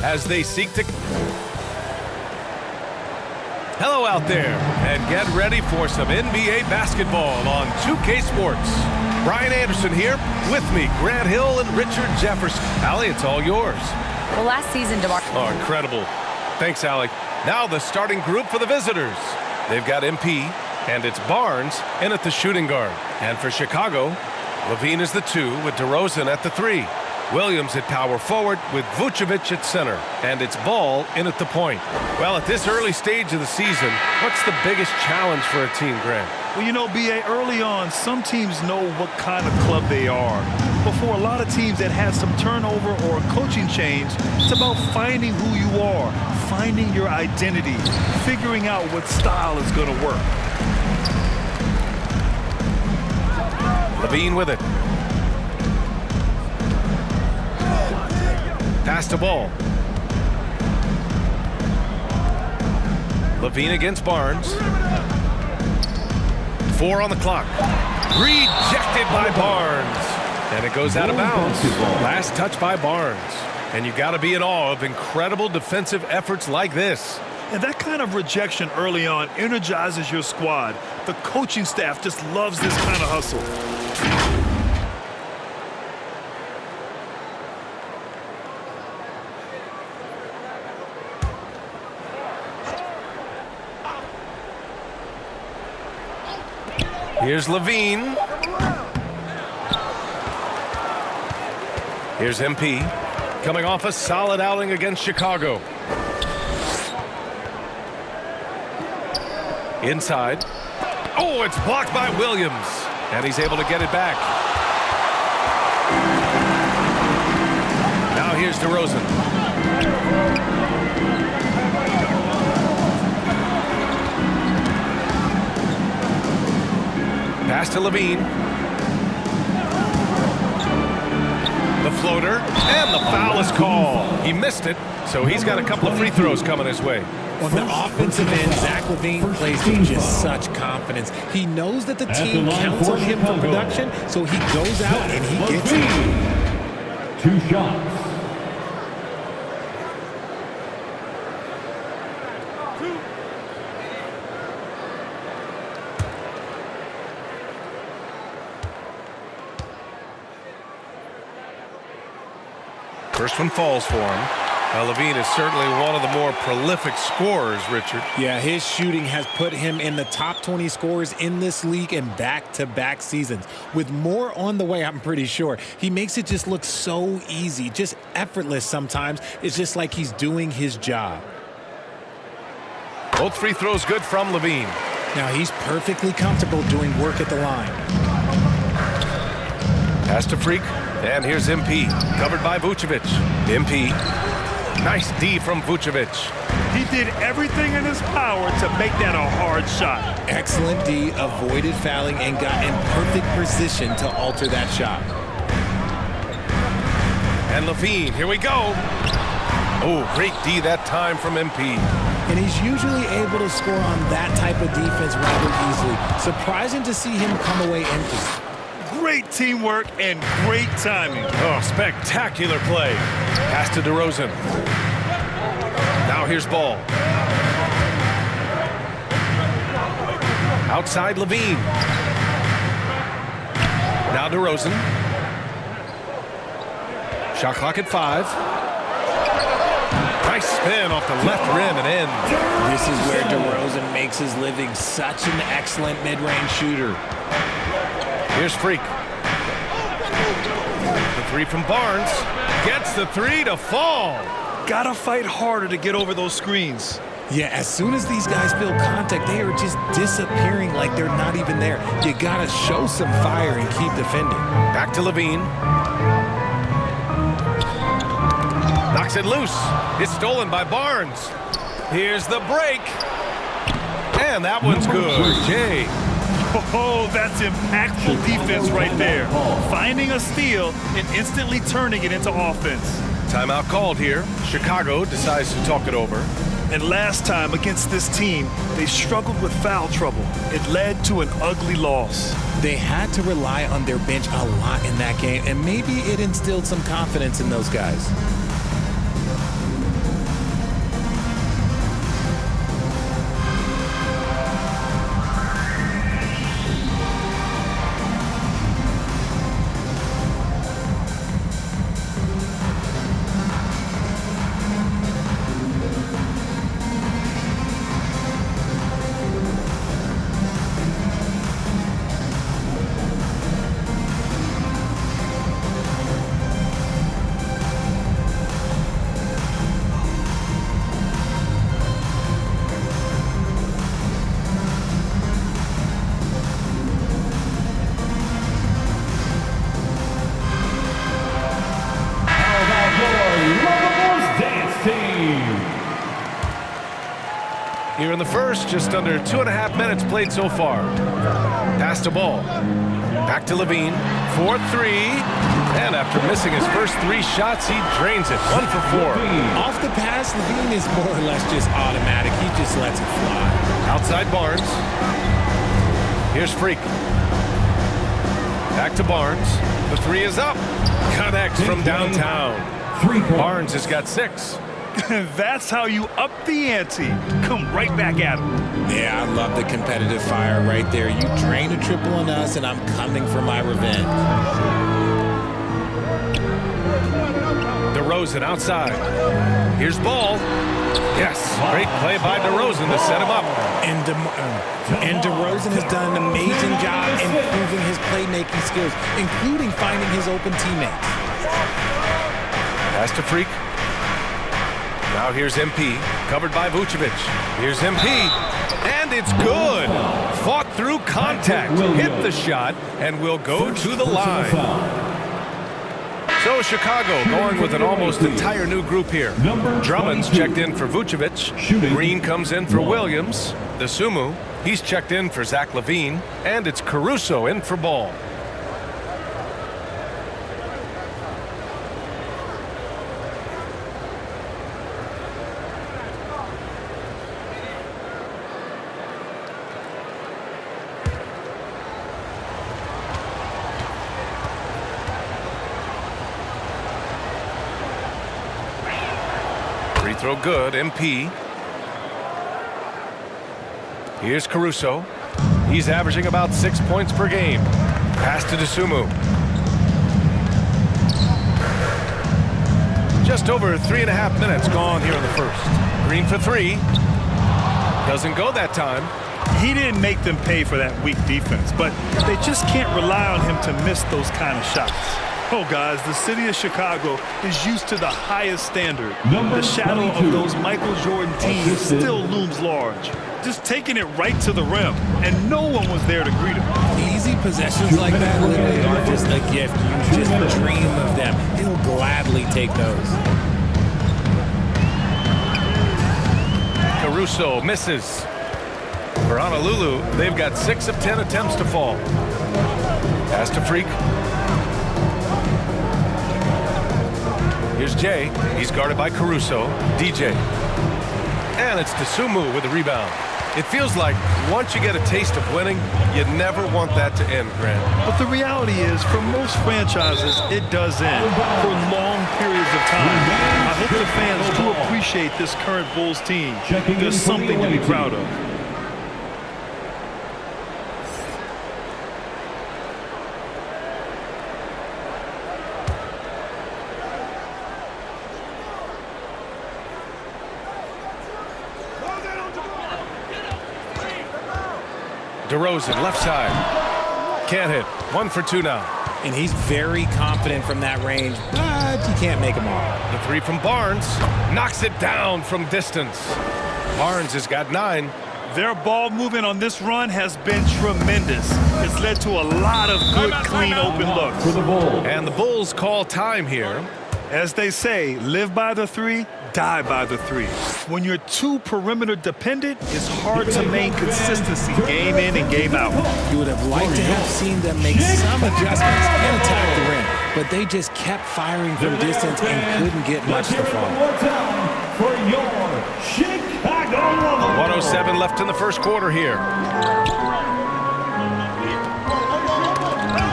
as they seek to... Hello out there, and get ready for some NBA basketball on 2K Sports. Brian Anderson here, with me, Grant Hill and Richard Jefferson. Allie, it's all yours. Well, last season, DeMar... Oh, incredible. Thanks, Allie. Now the starting group for the visitors. They've got MP, and it's Barnes in at the shooting guard. And for Chicago, Levine is the 2 with DeRozan at the 3. Williams at power forward with Vucevic at center. And it's Ball in at the point. Well, at this early stage of the season, what's the biggest challenge for a team, Grant? Well, you know, B.A., early on, some teams know what kind of club they are. But for a lot of teams that had some turnover or a coaching change, it's about finding who you are, finding your identity, figuring out what style is going to work. Levine with it. Pass to Ball. Levine against Barnes. 4 on the clock. Rejected by Barnes. And it goes out of bounds. Last touch by Barnes. And you've got to be in awe of incredible defensive efforts like this. And that kind of rejection early on energizes your squad. The coaching staff just loves this kind of hustle. Here's Levine. Here's MP. Coming off a solid outing against Chicago. Inside. Oh, it's blocked by Williams. And he's able to get it back. Now here's DeRozan. Pass to Levine. The floater, and the foul is called. He missed it, so he's got a couple of free throws coming his way. On the offensive end, Zach LaVine plays with just such confidence. He knows that the team counts on him for production, so he goes out and he gets it. 2 shots. First one falls for him. Now, Levine is certainly one of the more prolific scorers, Richard. Yeah, his shooting has put him in the top 20 scorers in this league in back-to-back seasons. With more on the way, I'm pretty sure. He makes it just look so easy, just effortless sometimes. It's just like he's doing his job. Both free throws good from Levine. Now, he's perfectly comfortable doing work at the line. Pass to Freak. And here's MP, covered by Vucevic. MP, nice D from Vucevic. He did everything in his power to make that a hard shot. Excellent D, avoided fouling, and got in perfect position to alter that shot. And Levine, here we go. Oh, great D that time from MP. And he's usually able to score on that type of defense rather easily. Surprising to see him come away empty. Great teamwork and great timing. Oh, spectacular play. Pass to DeRozan. Now here's Ball. Outside Levine. Now DeRozan. Shot clock at 5. Nice spin off the left rim and in. This is where DeRozan makes his living. Such an excellent mid-range shooter. Here's Freak. The 3 from Barnes. Gets the 3 to fall. Gotta fight harder to get over those screens. Yeah, as soon as these guys feel contact, they are just disappearing like they're not even there. You gotta show some fire and keep defending. Back to Levine. Knocks it loose. It's stolen by Barnes. Here's the break. And that one's good. Jay. Oh, that's impactful defense right there. Finding a steal and instantly turning it into offense. Timeout called here. Chicago decides to talk it over. And last time against this team, they struggled with foul trouble. It led to an ugly loss. They had to rely on their bench a lot in that game, and maybe it instilled some confidence in those guys. here in the first. Just under 2.5 minutes played so far. Pass to Ball. Back to Levine. 4-3. And after missing his first 3 shots, he drains it. 1 for 4. Off the pass, Levine is more or less just automatic. He just lets it fly. Outside Barnes. Here's Freak. Back to Barnes. The 3 is up. Connects from downtown. Barnes has got 6. That's how you up the ante. Come right back at him. Yeah, I love the competitive fire right there. You drain a triple on us, and I'm coming for my revenge. DeRozan outside. Here's Ball. Yes, great play by DeRozan to set him up. And DeRozan has done an amazing job improving his playmaking skills, including finding his open teammates. Pass to Freak. Now here's MP, covered by Vucevic. Here's MP, and it's good. Fought through contact, hit the shot, and will go to the line. So Chicago going with an almost entire new group here. Drummond's checked in for Vucevic. Green comes in for Williams. The Sumu, he's checked in for Zach LaVine. And it's Caruso in for Ball. Free throw good, MP. Here's Caruso. He's averaging about 6 points per game. Pass to DeSumo. Just over 3.5 minutes gone here in the first. Green for 3. Doesn't go that time. He didn't make them pay for that weak defense, but they just can't rely on him to miss those kind of shots. Oh, guys, the city of Chicago is used to the highest standard. The shadow of those Michael Jordan teams still looms large. Just taking it right to the rim, and no one was there to greet him. Easy possessions like that literally aren't just a gift. You just dream of them. He'll gladly take those. Caruso misses. For Honolulu, they've got 6 of 10 attempts to fall. Pass to Freak. Here's Jay. He's guarded by Caruso. DJ. And it's DeSumo with the rebound. It feels like once you get a taste of winning, you never want that to end, Grant. But the reality is, for most franchises, it does end for long periods of time. I hope the fans do appreciate this current Bulls team. There's something to be proud of. DeRozan, left side. Can't hit. 1 for 2 now. And he's very confident from that range, but you can't make him all. The 3 from Barnes. Knocks it down from distance. Barnes has got 9. Their ball movement on this run has been tremendous. It's led to a lot of good, clean, open looks. And the Bulls call time here. As they say, live by the 3, die by the 3. When you're too perimeter dependent, it's hard to maintain consistency game in and game out. You would have liked to have seen them make some adjustments and attack the rim, but they just kept firing from distance and couldn't get much to fall. 107 left in the first quarter here.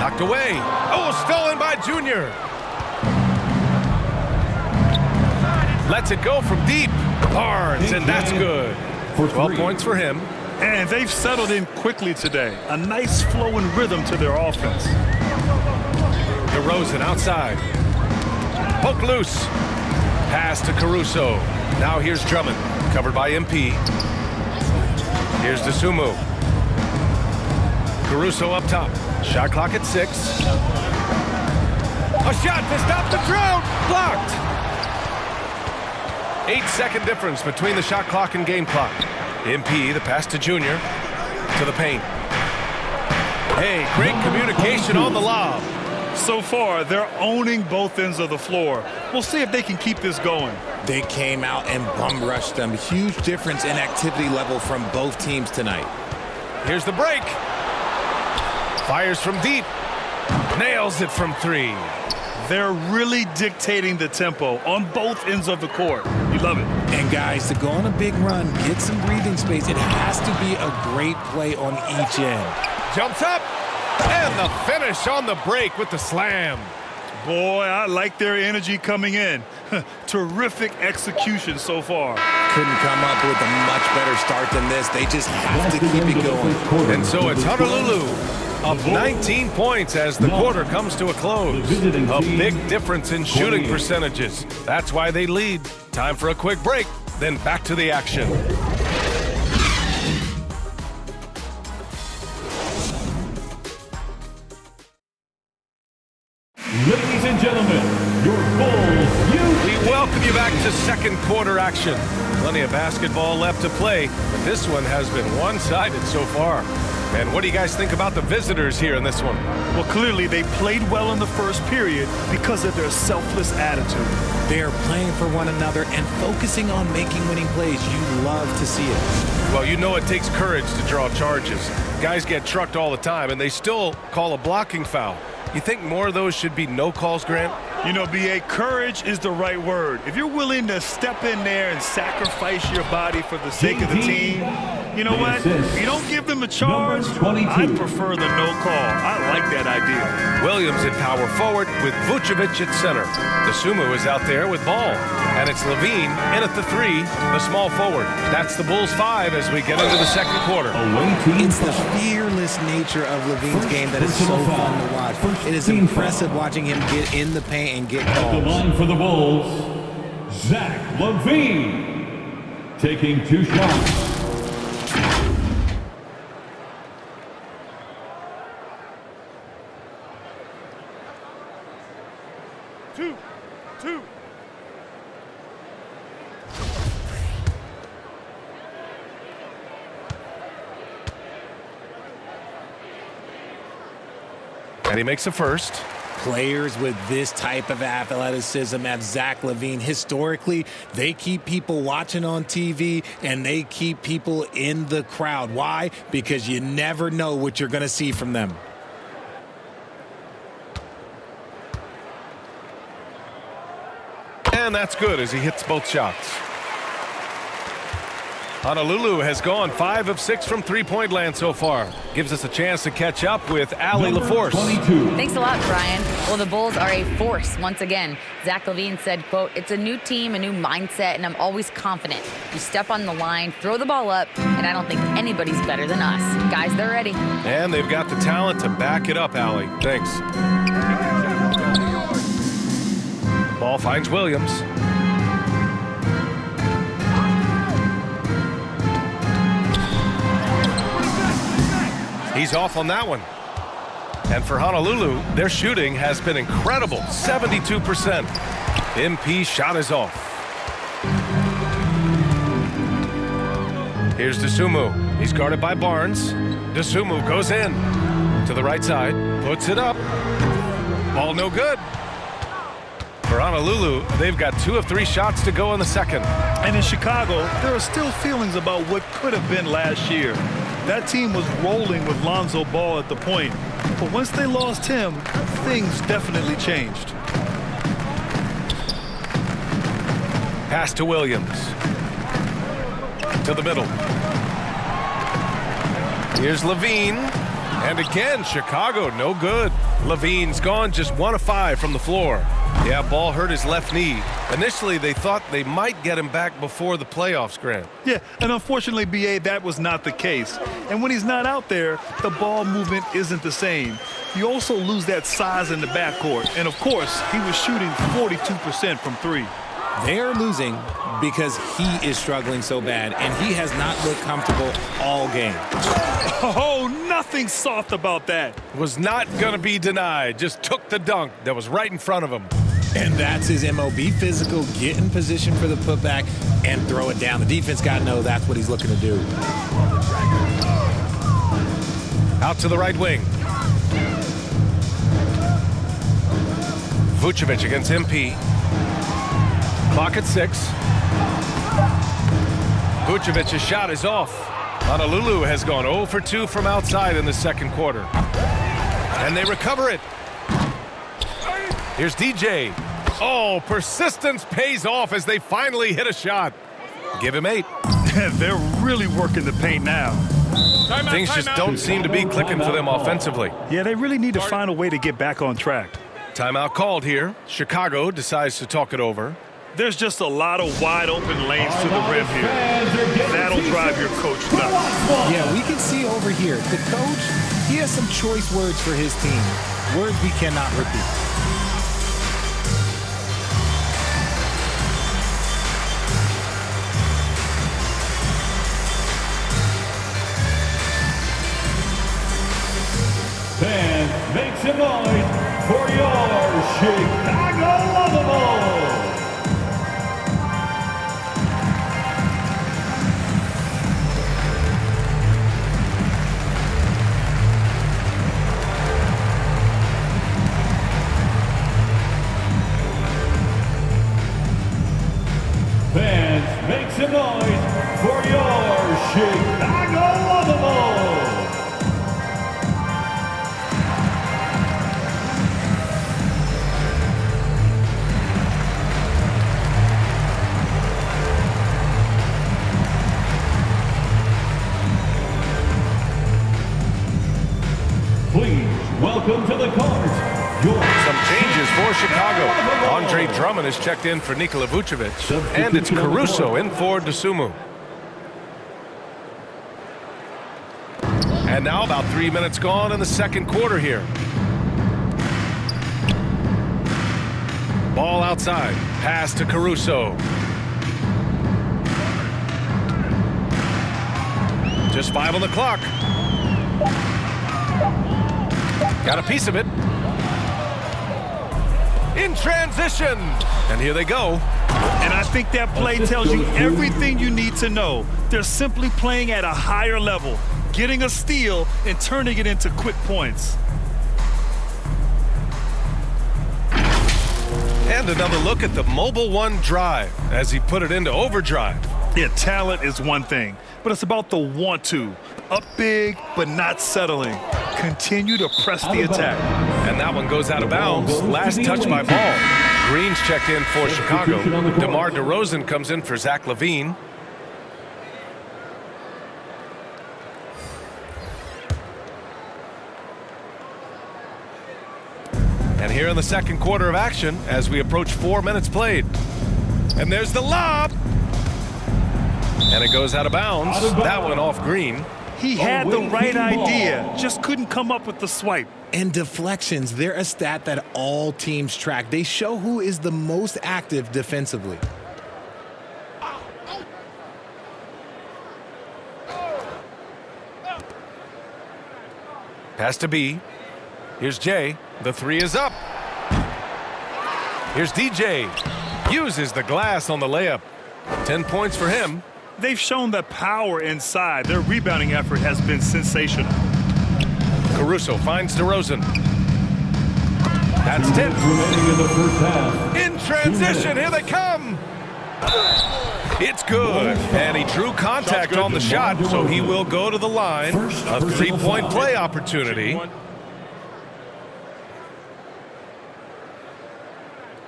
Knocked away. Oh, stolen by Junior. Lets it go from deep. Barnes, and that's good. 12 points for him. And they've settled in quickly today. A nice flowing rhythm to their offense. DeRozan outside. Poke loose. Pass to Caruso. Now here's Drummond, covered by MP. Here's DeSumo. Caruso up top. Shot clock at 6. A shot to stop the drought. Blocked. 8-second difference between the shot clock and game clock. MP, the pass to Junior. To the paint. Hey, great communication on the lob. So far, they're owning both ends of the floor. We'll see if they can keep this going. They came out and bum rushed them. Huge difference in activity level from both teams tonight. Here's the break. Fires from deep. Nails it from 3. They're really dictating the tempo on both ends of the court. You love it. And guys, to go on a big run, get some breathing space, it has to be a great play on each end. Jumps up. And the finish on the break with the slam. Boy, I like their energy coming in. Terrific execution so far. Couldn't come up with a much better start than this. They just have to keep it going. And so it's Honolulu up 19 points as the quarter comes to a close. A big difference in shooting percentages. That's why they lead. Time for a quick break, then back to the action. Ladies and gentlemen, your Bulls We welcome you back to second quarter action. Plenty of basketball left to play, but this one has been one-sided so far. And what do you guys think about the visitors here in this one? Well, clearly they played well in the first period because of their selfless attitude. They are playing for one another and focusing on making winning plays. You love to see it. Well, you know it takes courage to draw charges. Guys get trucked all the time, and they still call a blocking foul. You think more of those should be no calls, Grant? You know, B.A., courage is the right word. If you're willing to step in there and sacrifice your body for the sake of the team, you know what? If you don't give them a charge, I prefer the no call. I like that idea. Williams at power forward with Vucevic at center. DeSumo is out there with ball. And it's Levine in at the 3, the small forward. That's the Bulls 5 as we get into the second quarter. It's the fearless nature of Levine's game that is so fun to watch. It is impressive watching him get in the paint and get The calls. line for the Bulls, Zach LaVine, taking 2 shots. Two. And he makes a first. Players with this type of athleticism as Zach LaVine, historically, they keep people watching on TV and they keep people in the crowd. Why? Because you never know what you're going to see from them. And that's good as he hits both shots. Honolulu has gone 5 of 6 from three-point land so far. Gives us a chance to catch up with Allie LaForce. 22. Thanks a lot, Brian. Well, the Bulls are a force once again. Zach LaVine said, quote, "It's a new team, a new mindset, and I'm always confident. You step on the line, throw the ball up, and I don't think anybody's better than us. Guys, they're ready." And they've got the talent to back it up, Allie. Thanks. Ball finds Williams. He's off on that one. And for Honolulu, their shooting has been incredible, 72%. MP's shot is off. Here's DeSumo. He's guarded by Barnes. DeSumo goes in to the right side, puts it up. Ball no good. For Honolulu, they've got 2 of 3 shots to go in the second. And in Chicago, there are still feelings about what could have been last year. That team was rolling with Lonzo Ball at the point. But once they lost him, things definitely changed. Pass to Williams. To the middle. Here's Levine. And again, Chicago, no good. Levine's gone just 1 of 5 from the floor. Yeah, ball hurt his left knee. Initially, they thought they might get him back before the playoffs, Grant. Yeah, and unfortunately, B.A., that was not the case. And when he's not out there, the ball movement isn't the same. You also lose that size in the backcourt. And, of course, he was shooting 42% from 3. They're losing because he is struggling so bad, and he has not looked comfortable all game. Oh, nothing soft about that. Was not going to be denied. Just took the dunk that was right in front of him. And that's his MO. Be physical, get in position for the putback, and throw it down. The defense got to know that's what he's looking to do. Out to the right wing. Vucevic against MP. Clock at 6. Vucevic's shot is off. Honolulu has gone 0 for 2 from outside in the second quarter. And they recover it. Here's DJ. Oh, persistence pays off as they finally hit a shot. Give him 8. They're really working the paint now. Things just don't seem to be clicking for them offensively. Yeah, they really need to find a way to get back on track. Timeout called here. Chicago decides to talk it over. There's just a lot of wide open lanes to the rim here. That'll drive your coach nuts. Yeah, we can see over here, the coach, he has some choice words for his team. Words we cannot repeat. Fans, make some noise for your Chicago Lovables. Fans, make some noise for your Chicago Lovables. Please welcome to the court. Some changes for Chicago. Andre Drummond is checked in for Nikola Vucevic. And it's Caruso in for DeSumo. And now about 3 minutes gone in the second quarter here. Ball outside. Pass to Caruso. Just 5 on the clock. Got a piece of it. In transition. And here they go. And I think that play tells you everything you need to know. They're simply playing at a higher level, getting a steal and turning it into quick points. And another look at the Mobile One drive as he put it into overdrive. Yeah, talent is one thing, but it's about the want to. Up big, but not settling. Continue to press the attack. And that one goes out of bounds. Last touch by Ball. Green's checked in for Chicago. DeMar DeRozan comes in for Zach LaVine. And here in the second quarter of action as we approach 4 minutes played. And there's the lob. And it goes out of bounds. That one off Green. He had the right idea, just couldn't come up with the swipe. And deflections, they're a stat that all teams track. They show who is the most active defensively. Has to be. Here's Jay. The 3 is up. Here's DJ. Uses the glass on the layup. 10 points for him. They've shown the power inside. Their rebounding effort has been sensational. Caruso finds DeRozan. That's 10. Remaining in the first half. In transition, here they come. It's good. And he drew contact on the shot, so he will go to the line. A 3-point play opportunity.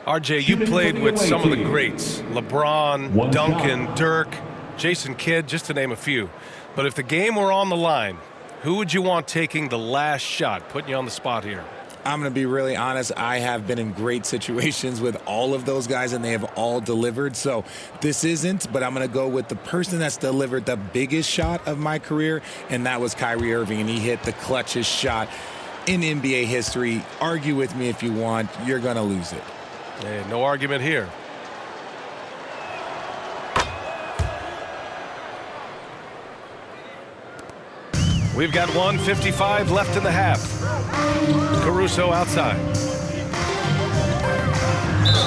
RJ, you played with some of the greats. LeBron, Duncan, Dirk, Jason Kidd, just to name a few. But if the game were on the line, who would you want taking the last shot? Putting you on the spot here. I'm going to be really honest. I have been in great situations with all of those guys, and they have all delivered. So this isn't, but I'm going to go with the person that's delivered the biggest shot of my career, and that was Kyrie Irving, and he hit the clutchest shot in NBA history. Argue with me if you want. You're going to lose it. Hey, no argument here. We've got 1:55 left in the half. Caruso outside.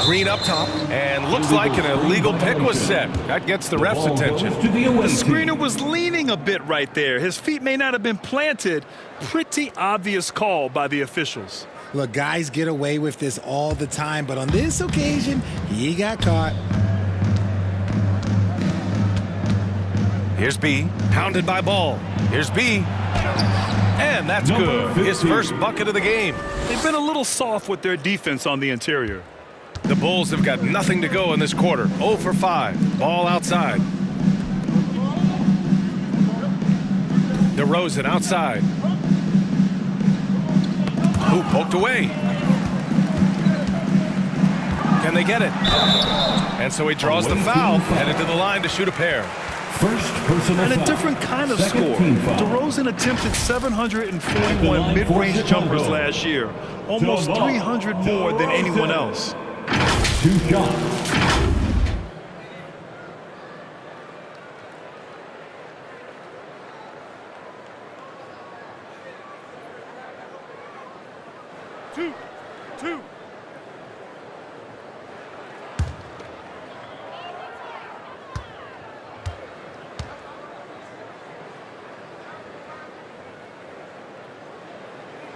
Green up top, and looks like an illegal pick was set. That gets the ref's attention. The screener was leaning a bit right there. His feet may not have been planted. Pretty obvious call by the officials. Look, guys get away with this all the time, but on this occasion, he got caught. Here's B, pounded by Ball. Here's B, and that's good. His first bucket of the game. They've been a little soft with their defense on the interior. The Bulls have got nothing to go in this quarter. 0 for 5. Ball outside. DeRozan outside. Who poked away? Can they get it? And so he draws the foul, headed to the line to shoot a pair. First personal And a foul. different kind of Second score. team foul. DeRozan attempted 741 mid-range jumpers last year, almost 300 more than anyone else. 2 shots. Two.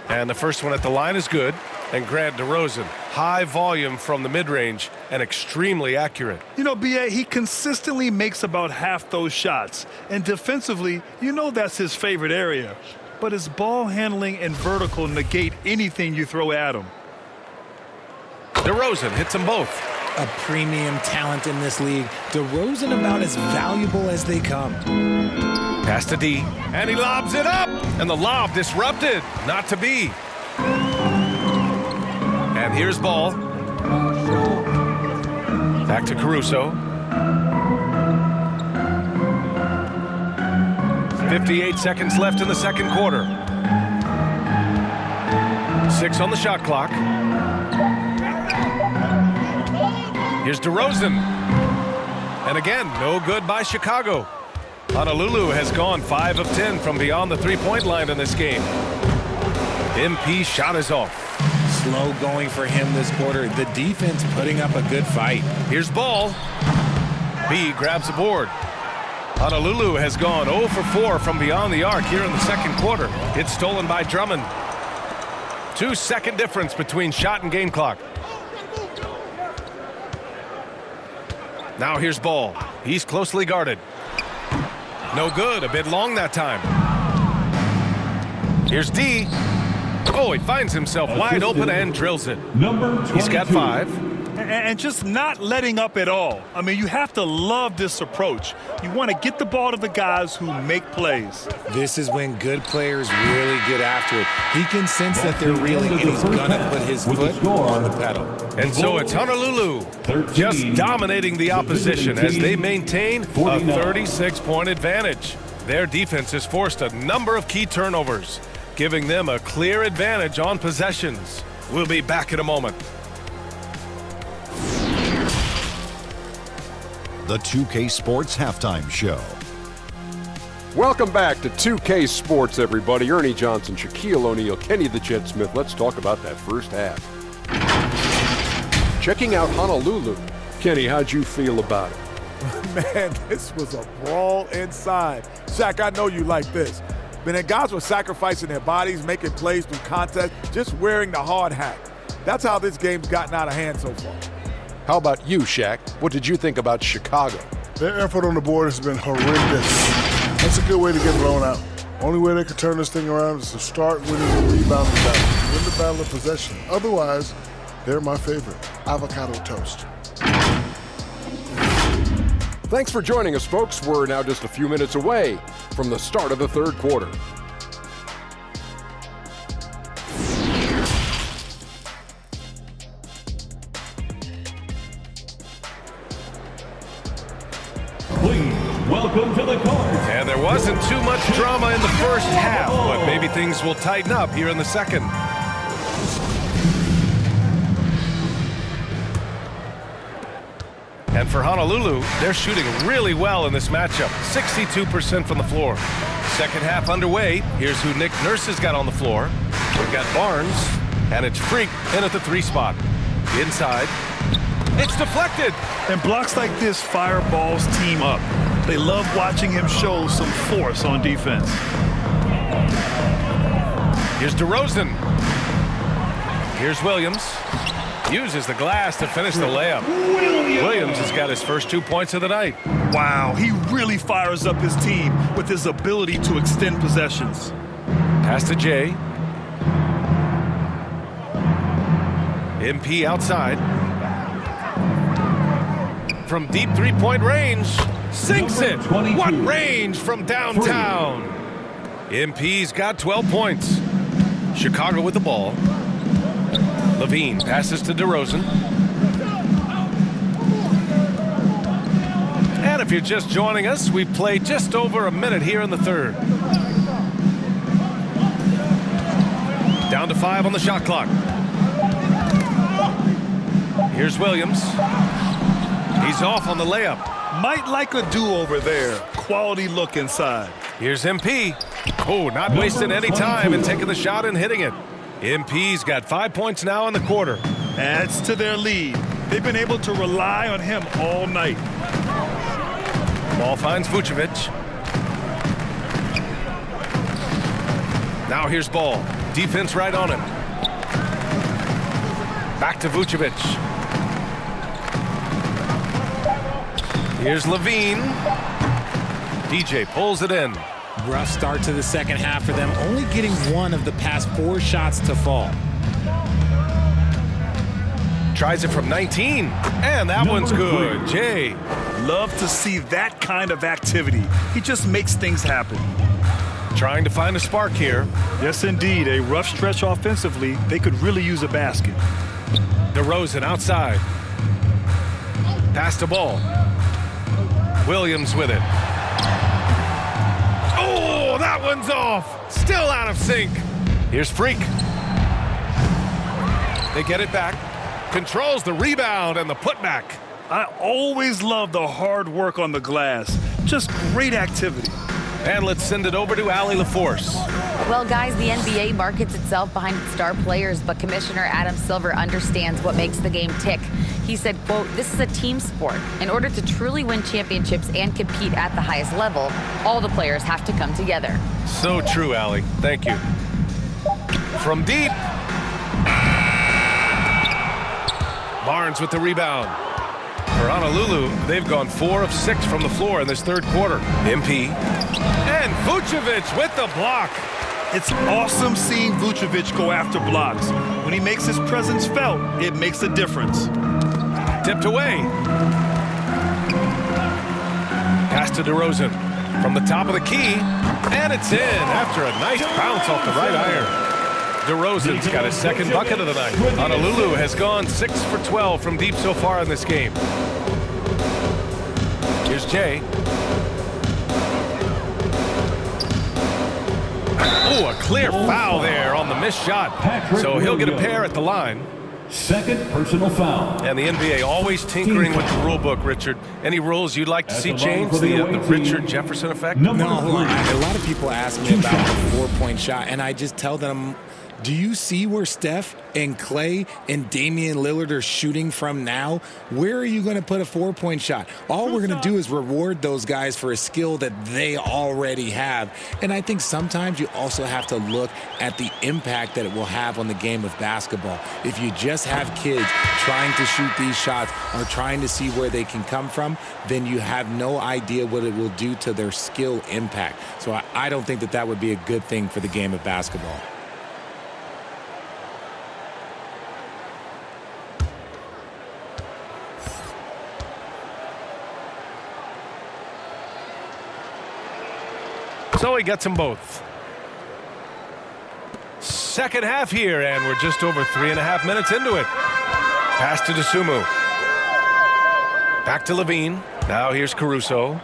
And the first one at the line is good. And Grant DeRozan, high volume from the mid-range and extremely accurate. You know, B.A., he consistently makes about half those shots. And defensively, you know that's his favorite area. But his ball handling and vertical negate anything you throw at him. DeRozan hits them both. A premium talent in this league. DeRozan about as valuable as they come. Pass to D, and he lobs it up. And the lob disrupted. Not to be. And here's Ball. Back to Caruso. 58 seconds left in the second quarter. 6 on the shot clock. Here's DeRozan. And again, no good by Chicago. Honolulu has gone 5 of 10 from beyond the three-point line in this game. MP shot is off. Slow going for him this quarter. The defense putting up a good fight. Here's Ball. B grabs the board. Honolulu has gone 0 for 4 from beyond the arc here in the second quarter. It's stolen by Drummond. 2-second difference between shot and game clock. Now here's Ball. He's closely guarded. No good. A bit long that time. Here's D. Oh, he finds himself wide open and drills it. Number 22. He's got 5. And just not letting up at all. I mean, you have to love this approach. You want to get the ball to the guys who make plays. This is when good players really get after it. He can sense that they're reeling, and he's going to put his foot on the pedal. And so it's Honolulu just dominating the opposition as they maintain a 36-point advantage. Their defense has forced a number of key turnovers, giving them a clear advantage on possessions. We'll be back in a moment. The 2K Sports Halftime Show. Welcome back to 2K Sports, everybody. Ernie Johnson, Shaquille O'Neal, Kenny the Jet Smith. Let's talk about that first half. Checking out Honolulu. Kenny, how'd you feel about it? Man, this was a brawl inside. Shaq, I know you like this. But then guys were sacrificing their bodies, making plays through contact, just wearing the hard hat. That's how this game's gotten out of hand so far. How about you, Shaq? What did you think about Chicago? Their effort on the board has been horrendous. That's a good way to get blown out. Only way they can turn this thing around is to start winning the rebounding battle. Win the battle of possession. Otherwise, they're my favorite. Avocado toast. Thanks for joining us, folks. We're now just a few minutes away from the start of the third quarter. Please welcome to the court. And there wasn't too much drama in the first half, but maybe things will tighten up here in the second. And for Honolulu, they're shooting really well in this matchup. 62% from the floor. Second half underway. Here's who Nick Nurse has got on the floor. We've got Barnes, and it's Freak in at the 3 spot. Inside. It's deflected. And blocks like this fire Ball's team up. They love watching him show some force on defense. Here's DeRozan. Here's Williams. Uses the glass to finish the layup. Williams has got his first 2 points of the night. Wow, he really fires up his team with his ability to extend possessions. Pass to Jay. MP outside. From deep three-point range. Sinks it. What range from downtown. MP's got 12 points. Chicago with the ball. Levine passes to DeRozan. And if you're just joining us, we've played just over a minute here in the third. Down to 5 on the shot clock. Here's Williams. He's off on the layup. Might like a do-over there. Quality look inside. Here's MP. Oh, not wasting any time in taking the shot and hitting it. MP's got 5 points now in the quarter. Adds to their lead. They've been able to rely on him all night. Ball finds Vucevic. Now here's Ball. Defense right on him. Back to Vucevic. Here's Levine. DJ pulls it in. Rough start to the second half for them, only getting 1 of the past 4 shots to fall. Tries it from 19, and that one's good. Jay. Love to see that kind of activity. He just makes things happen. Trying to find a spark here. Yes, indeed. A rough stretch offensively. They could really use a basket. DeRozan outside. Pass the ball. Williams with it. Oh, that one's off. Still out of sync. Here's Freak. They get it back. Controls the rebound and the putback. I always love the hard work on the glass. Just great activity. And let's send it over to Allie LaForce. Well, guys, the NBA markets itself behind its star players, but Commissioner Adam Silver understands what makes the game tick. He said, quote, "This is a team sport. In order to truly win championships and compete at the highest level, all the players have to come together." So true, Allie. Thank you. From deep. Barnes with the rebound. For Honolulu, they've gone 4 of 6 from the floor in this third quarter. MP. And Vucevic with the block. It's awesome seeing Vucevic go after blocks. When he makes his presence felt, it makes a difference. Tipped away. Pass to DeRozan. From the top of the key. And it's in after a nice bounce off the right iron. DeRozan's got his second bucket of the night. Honolulu has gone 6 for 12 from deep so far in this game. Here's Jay. Oh, a clear foul there on the missed shot. So he'll get a pair at the line. Second personal foul. And the NBA always tinkering with the rule book, Richard. Any rules you'd like to see changed? The Richard Jefferson effect? No, a lot of people ask me about the 4-point shot, and I just tell them, do you see where Steph and Clay and Damian Lillard are shooting from now? Where are you going to put a 4-point shot? All we're going to do is reward those guys for a skill that they already have. And I think sometimes you also have to look at the impact that it will have on the game of basketball. If you just have kids trying to shoot these shots or trying to see where they can come from, then you have no idea what it will do to their skill impact. So I don't think that that would be a good thing for the game of basketball. So he gets them both. Second half here, and we're just over 3.5 minutes into it. Pass to DeSumo. Back to Levine. Now here's Caruso.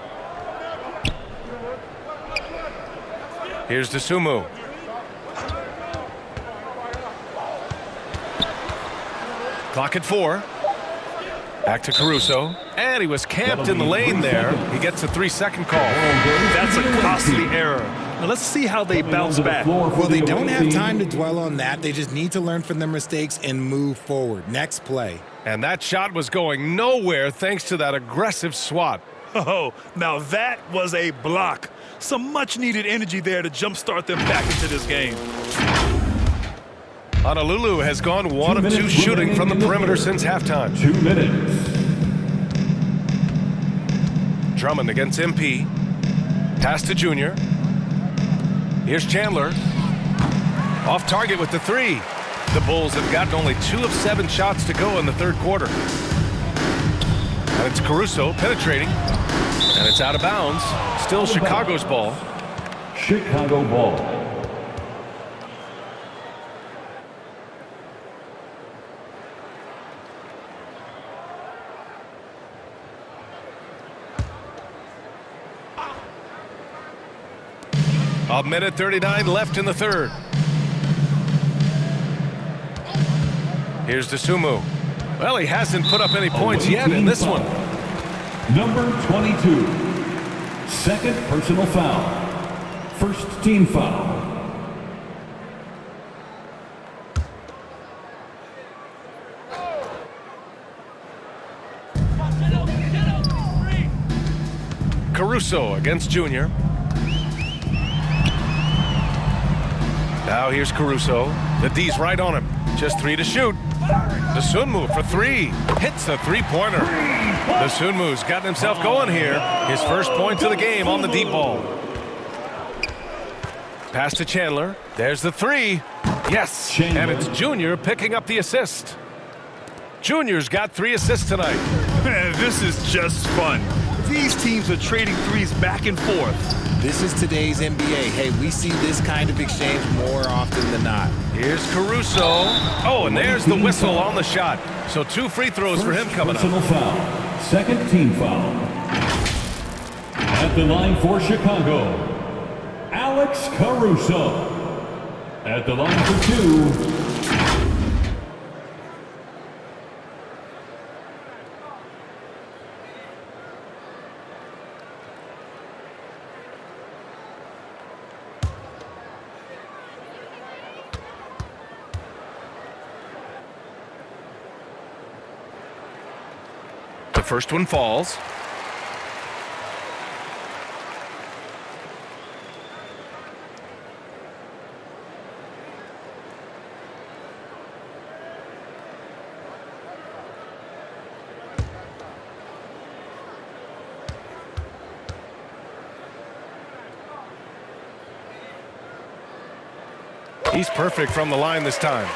Here's DeSumo. Clock at 4. Back to Caruso. And he was camped in the lane there. He gets a 3-second call. That's a costly error. Now let's see how they bounce back. Well, they don't have time to dwell on that. They just need to learn from their mistakes and move forward. Next play. And that shot was going nowhere thanks to that aggressive swat. Oh, now that was a block. Some much-needed energy there to jumpstart them back into this game. Honolulu has gone 1 of 2 shooting from the perimeter since halftime. 2 minutes. Drummond against MP. Pass to Junior. Here's Chandler. Off target with the 3. The Bulls have gotten only 2 of 7 shots to go in the third quarter. And it's Caruso penetrating. And it's out of bounds. Still Chicago's ball. Chicago ball. A minute 39 left in the third. Here's Dosunmu. Well, he hasn't put up any points yet in this one. Number 22. Second personal foul. First team foul. Caruso against Junior. Now here's Caruso. The D's right on him. Just 3 to shoot. Dosunmu for 3. Hits the three-pointer. Dosunmu's gotten himself going here. His first points of the game on the deep ball. Pass to Chandler. There's the 3. Yes. Chandler. And it's Junior picking up the assist. Junior's got 3 assists tonight. Man, this is just fun. These teams are trading threes back and forth. This is today's NBA. Hey, we see this kind of exchange more often than not. Here's Caruso. Oh, and there's the whistle on the shot. So 2 free throws for him coming up. Personal foul. Second team foul. At the line for Chicago, Alex Caruso. At the line for 2. The first one falls. He's perfect from the line this time.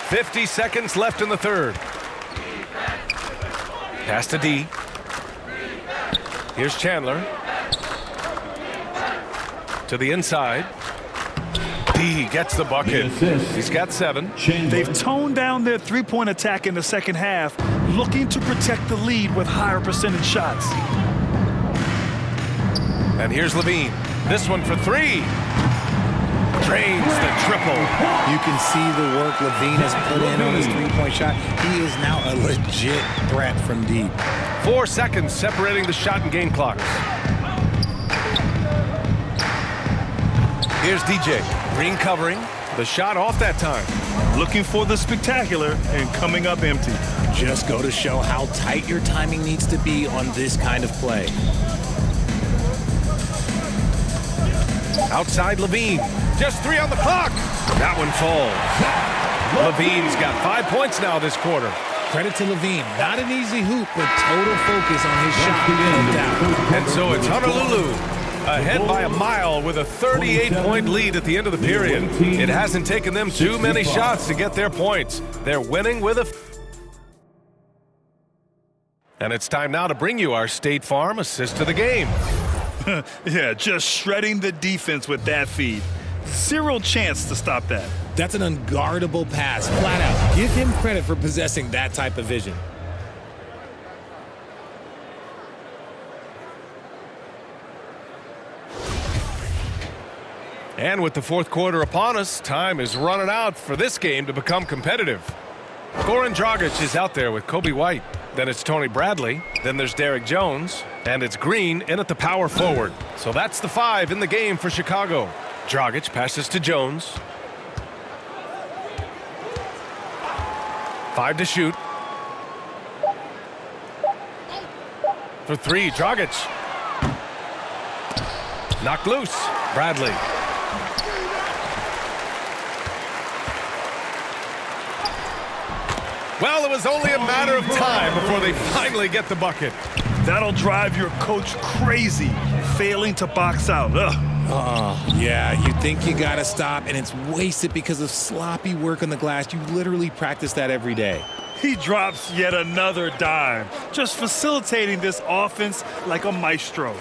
50 seconds left in the third. Pass to D. Here's Chandler. To the inside. D gets the bucket. He's got 7. They've toned down their three-point attack in the second half, looking to protect the lead with higher percentage shots. And here's Levine. This one for 3. Drains the triple. You can see the work Levine has put in on his three-point shot. He is now a legit threat from deep. 4 seconds separating the shot and game clocks. Here's DJ. Green covering. The shot off that time. Looking for the spectacular and coming up empty. Just go to show how tight your timing needs to be on this kind of play. Outside Levine. Just 3 on the clock. That one falls. Levine's got 5 points now this quarter. Credit to Levine. Not an easy hoop, but total focus on his shot. No doubt. And so it's Honolulu ahead by a mile with a 38-point lead at the end of the period. It hasn't taken them too many shots to get their points. They're winning with a... And it's time now to bring you our State Farm assist of the game. Yeah, just shredding the defense with that feed. Zero chance to stop that. That's an unguardable pass, flat out. Give him credit for possessing that type of vision. And with the fourth quarter upon us, time is running out for this game to become competitive. Goran Dragic is out there with Kobe White. Then it's Tony Bradley. Then there's Derek Jones. And it's Green in at the power forward. So that's the 5 in the game for Chicago. Dragic passes to Jones. 5 to shoot. For 3, Dragic. Knocked loose. Bradley. Well, it was only a matter of time before they finally get the bucket. That'll drive your coach crazy, failing to box out. Ugh. Oh, yeah, you think you got to stop, and it's wasted because of sloppy work on the glass. You literally practice that every day. He drops yet another dime, just facilitating this offense like a maestro.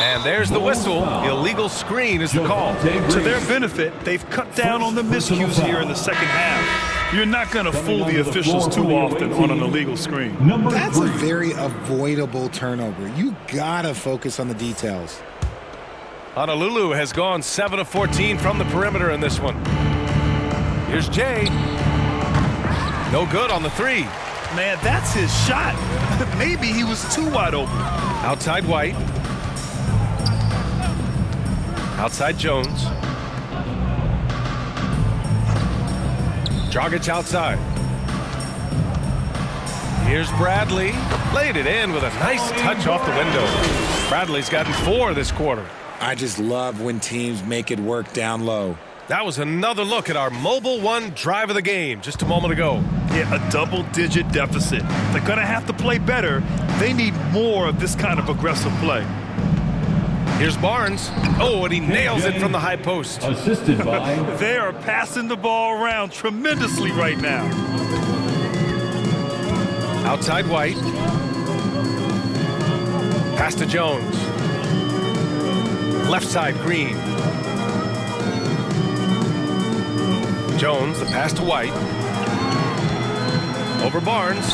And there's the whistle. The illegal screen is the call. To their benefit, they've cut down on the miscues here in the second half. You're not going to fool the officials too often on an illegal screen. That's a very avoidable turnover. You got to focus on the details. Honolulu has gone 7 of 14 from the perimeter in this one. Here's Jay. No good on the three. Man, that's his shot. Maybe he was too wide open. Outside White. Outside Jones. Dragic outside. Here's Bradley. Laid it in with a nice touch off the window. Bradley's gotten 4 this quarter. I just love when teams make it work down low. That was another look at our Mobile One drive of the game just a moment ago. Yeah, a double-digit deficit. They're going to have to play better. They need more of this kind of aggressive play. Here's Barnes. Oh, and he nails it from the high post. Assisted by... They are passing the ball around tremendously right now. Outside White. Pass to Jones. Left side Green. Jones, the pass to White. Over Barnes.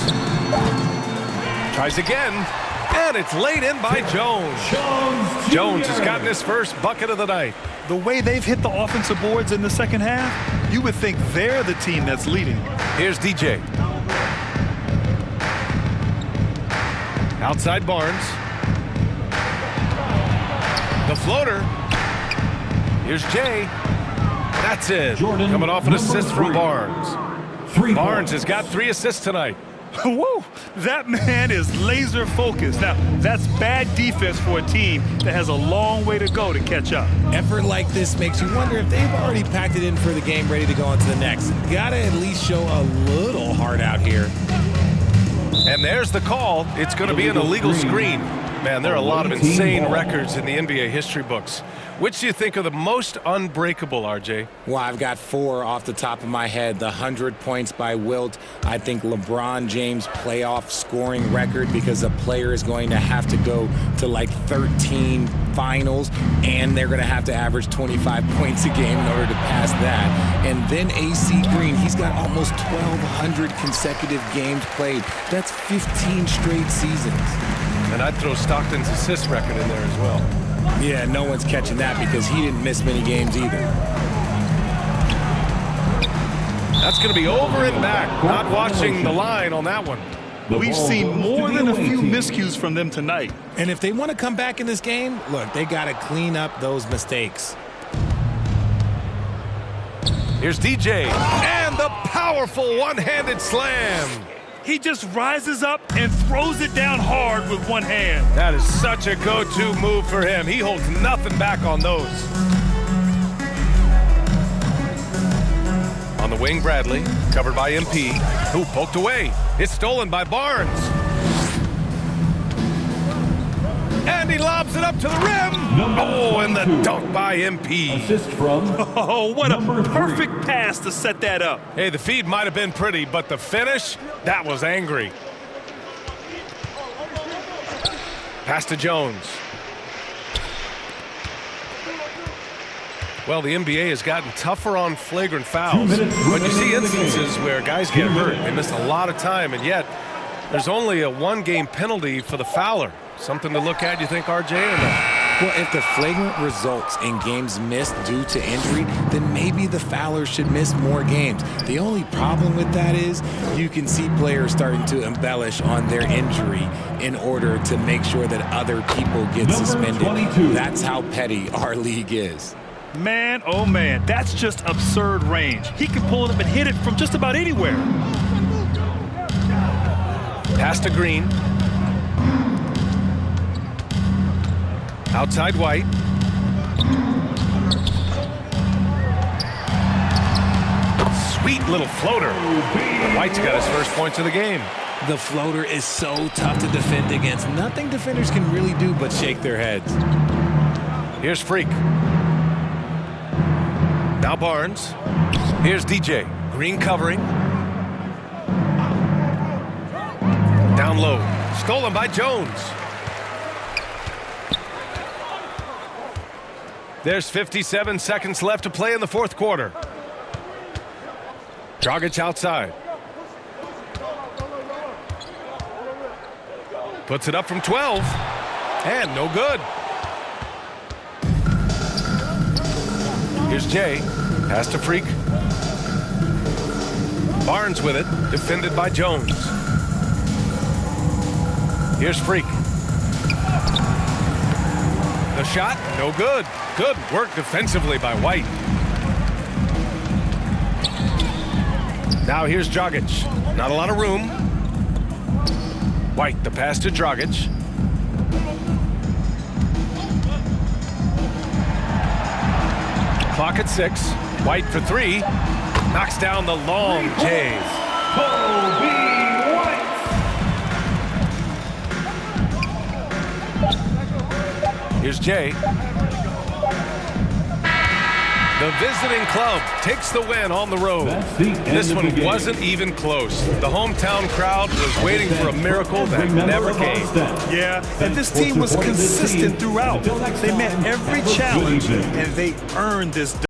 Tries again. And it's laid in by Jones. Jones has gotten his first bucket of the night. The way they've hit the offensive boards in the second half, you would think they're the team that's leading. Here's DJ. Outside Barnes. The floater. Here's Jay. That's it. Jordan, coming off an assist from 3. Barnes. Barnes has got 3 assists tonight. Whoa, that man is laser focused. Now, that's bad defense for a team that has a long way to go to catch up. Effort like this makes you wonder if they've already packed it in for the game, ready to go on to the next. Gotta at least show a little heart out here. And there's the call. It's going to be an illegal screen. Man, there are a lot of insane records in the NBA history books. Which do you think are the most unbreakable, RJ? Well, I've got 4 off the top of my head. The 100 points by Wilt. I think LeBron James' playoff scoring record, because a player is going to have to go to like 13 finals, and they're going to have to average 25 points a game in order to pass that. And then AC Green, he's got almost 1,200 consecutive games played. That's 15 straight seasons. And I'd throw Stockton's assist record in there as well. Yeah, no one's catching that because he didn't miss many games either. That's going to be over and back. Not watching the line on that one. We've seen more than a few miscues from them tonight. And if they want to come back in this game, look, they got to clean up those mistakes. Here's DJ. And the powerful one-handed slam. He just rises up and throws it down hard with one hand. That is such a go-to move for him. He holds nothing back on those. On the wing, Bradley, covered by MP, who poked away. It's stolen by Barnes. And he lobs it up to the rim. Oh, and the dunk by MP. Assist from... Oh, what a perfect pass to set that up. Hey, the feed might have been pretty, but the finish, that was angry. Pass to Jones. Well, the NBA has gotten tougher on flagrant fouls. But you see instances where guys get hurt. They miss a lot of time, and yet there's only a 1-game penalty for the fouler. Something to look at, you think, RJ, or not? Well, if the flagrant results in games missed due to injury, then maybe the fouler should miss more games. The only problem with that is you can see players starting to embellish on their injury in order to make sure that other people get suspended. 22. That's how petty our league is. Man, oh man, that's just absurd range. He can pull it up and hit it from just about anywhere. Pass to Green. Outside White. sweet little floater. And White's got his first points of the game. The floater is so tough to defend against. Nothing defenders can really do but shake their heads. Here's Freak. Now Barnes. Here's DJ. Green covering. Down low. Stolen by Jones. There's 57 seconds left to play in the fourth quarter. Dragic outside. Puts it up from 12. And no good. Here's Jay. Pass to Freak. Barnes with it. Defended by Jones. Here's Freak. The shot, no good. Good work defensively by White. Now here's Dragic. Not a lot of room. White, the pass to Dragic. Clock at 6. White for 3. Knocks down the long Jays. Here's Jay. The visiting club takes the win on the road. This one wasn't even close. The hometown crowd was waiting for a miracle that never came. Yeah, and this team was consistent throughout. They met every challenge, and they earned this